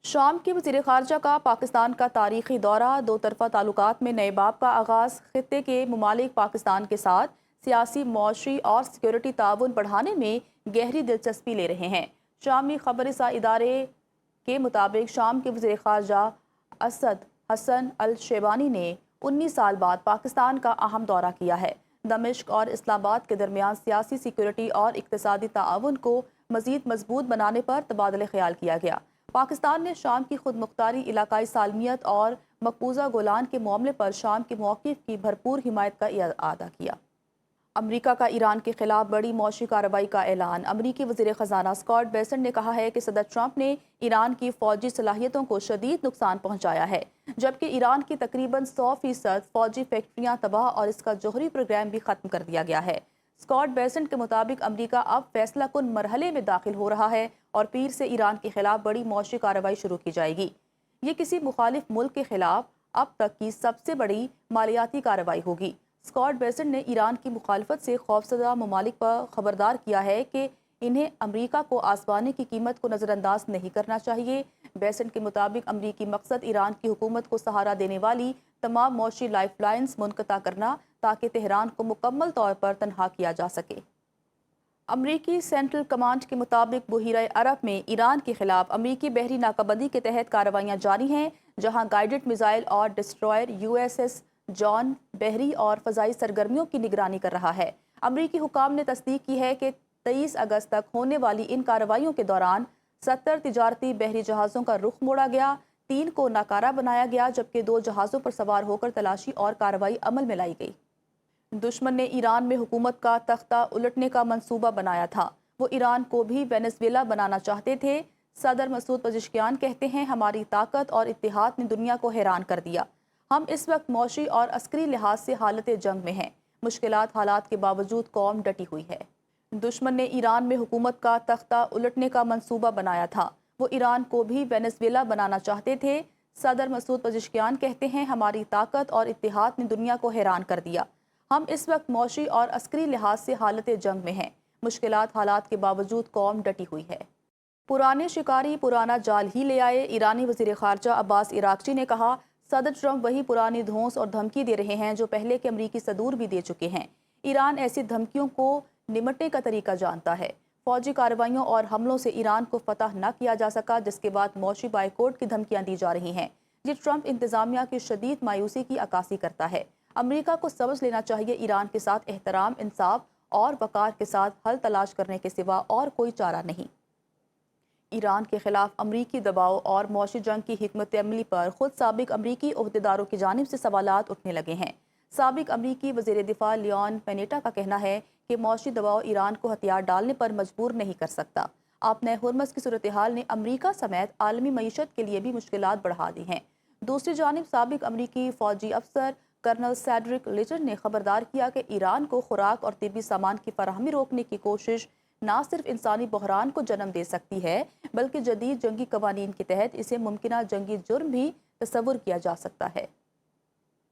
شام کے وزیر خارجہ کا پاکستان کا تاریخی دورہ، دو طرفہ تعلقات میں نئے باب کا آغاز، خطے کے ممالک پاکستان کے ساتھ سیاسی، معاشی اور سیکورٹی تعاون بڑھانے میں گہری دلچسپی لے رہے ہیں۔ شامی خبر رساں ادارے کے مطابق شام کے وزیر خارجہ اسد حسن الشیبانی نے 19 سال بعد پاکستان کا اہم دورہ کیا ہے۔ دمشق اور اسلام آباد کے درمیان سیاسی، سیکورٹی اور اقتصادی تعاون کو مزید مضبوط بنانے پر تبادلہ خیال کیا گیا۔ پاکستان نے شام کی خود مختاری، علاقائی سالمیت اور مقبوضہ گولان کے معاملے پر شام کے موقف کی بھرپور حمایت کا اعادہ کیا۔ امریکہ کا ایران کے خلاف بڑی معاشی کارروائی کا اعلان۔ امریکی وزیر خزانہ اسکاٹ بیسنٹ نے کہا ہے کہ صدر ٹرمپ نے ایران کی فوجی صلاحیتوں کو شدید نقصان پہنچایا ہے، جبکہ ایران کی تقریباً 100% فوجی فیکٹریاں تباہ اور اس کا جوہری پروگرام بھی ختم کر دیا گیا ہے۔ اسکاٹ بیسنٹ کے مطابق امریکہ اب فیصلہ کن مرحلے میں داخل ہو رہا ہے اور پیر سے ایران کے خلاف بڑی معاشی کارروائی شروع کی جائے گی۔ یہ کسی مخالف ملک کے خلاف اب تک کی سب سے بڑی مالیاتی کارروائی ہوگی۔ اسکاٹ بیسنٹ نے ایران کی مخالفت سے خوفزدہ ممالک پر خبردار کیا ہے کہ انہیں امریکہ کو آزمانے کی قیمت کو نظر انداز نہیں کرنا چاہیے۔ بیسنٹ کے مطابق امریکی مقصد ایران کی حکومت کو سہارا دینے والی تمام معاشی لائف لائنز منقطع کرنا تاکہ تہران کو مکمل طور پر تنہا کیا جا سکے۔ امریکی سینٹرل کمانڈ کے مطابق بحیرہ عرب میں ایران کے خلاف امریکی بحری ناکہ بندی کے تحت کارروائیاں جاری ہیں، جہاں گائیڈڈ میزائل اور ڈسٹرائر USS جان بحری اور فضائی سرگرمیوں کی نگرانی کر رہا ہے۔ امریکی حکام نے تصدیق کی ہے کہ 23 اگست تک ہونے والی ان کارروائیوں کے دوران 70 تجارتی بحری جہازوں کا رخ موڑا گیا، 3 کو ناکارہ بنایا گیا، جبکہ 2 جہازوں پر سوار ہو کر تلاشی اور کارروائی عمل میں لائی گئی۔ دشمن نے ایران میں حکومت کا تختہ الٹنے کا منصوبہ بنایا تھا، وہ ایران کو بھی وینزویلا بنانا چاہتے تھے۔ صدر مسعود پزشکیان کہتے ہیں، ہماری طاقت اور اتحاد نے دنیا کو حیران کر دیا۔ ہم اس وقت معاشی اور عسکری لحاظ سے حالت جنگ میں ہیں، مشکلات حالات کے باوجود قوم ڈٹی ہوئی ہے۔ دشمن نے ایران میں حکومت کا تختہ الٹنے کا منصوبہ بنایا تھا، وہ ایران کو بھی وینزویلا بنانا چاہتے تھے۔ صدر مسعود پزشکیان کہتے ہیں، ہماری طاقت اور اتحاد نے دنیا کو حیران کر دیا۔ ہم اس وقت معاشی اور عسکری لحاظ سے حالت جنگ میں ہیں، مشکلات حالات کے باوجود قوم ڈٹی ہوئی ہے۔ پرانے شکاری پرانا جال ہی لے آئے، ایرانی وزیر خارجہ عباس عراقچی نے کہا، صدر ٹرمپ وہی پرانی دھونس اور دھمکی دے رہے ہیں جو پہلے کے امریکی صدور بھی دے چکے ہیں۔ ایران ایسی دھمکیوں کو نمٹنے کا طریقہ جانتا ہے۔ فوجی کارروائیوں اور حملوں سے ایران کو فتح نہ کیا جا سکا، جس کے بعد معاشی بائیکاٹ کی دھمکیاں دی جا رہی ہیں۔ یہ ٹرمپ انتظامیہ کی شدید مایوسی کی عکاسی کرتا ہے۔ امریکہ کو سمجھ لینا چاہیے ایران کے ساتھ احترام، انصاف اور وقار کے ساتھ حل تلاش کرنے کے سوا اور کوئی چارہ نہیں۔ ایران کے خلاف امریکی دباؤ اور معاشی جنگ کی حکمت عملی پر خود سابق امریکی عہدیداروں کی جانب سے سوالات اٹھنے لگے ہیں۔ سابق امریکی وزیر دفاع لیون پینیٹا کا کہنا ہے کہ معاشی دباؤ ایران کو ہتھیار ڈالنے پر مجبور نہیں کر سکتا۔ اپنے ہرمز کی صورتحال نے امریکہ سمیت عالمی معیشت کے لیے بھی مشکلات بڑھا دی ہیں۔ دوسری جانب سابق امریکی فوجی افسر کرنل سیڈرک لیٹن نے خبردار کیا کہ ایران کو خوراک اور طبی سامان کی فراہمی روکنے کی کوشش نہ صرف انسانی بحران کو جنم دے سکتی ہے، بلکہ جدید جنگی قوانین کے تحت اسے ممکنہ جنگی جرم بھی تصور کیا جا سکتا ہے۔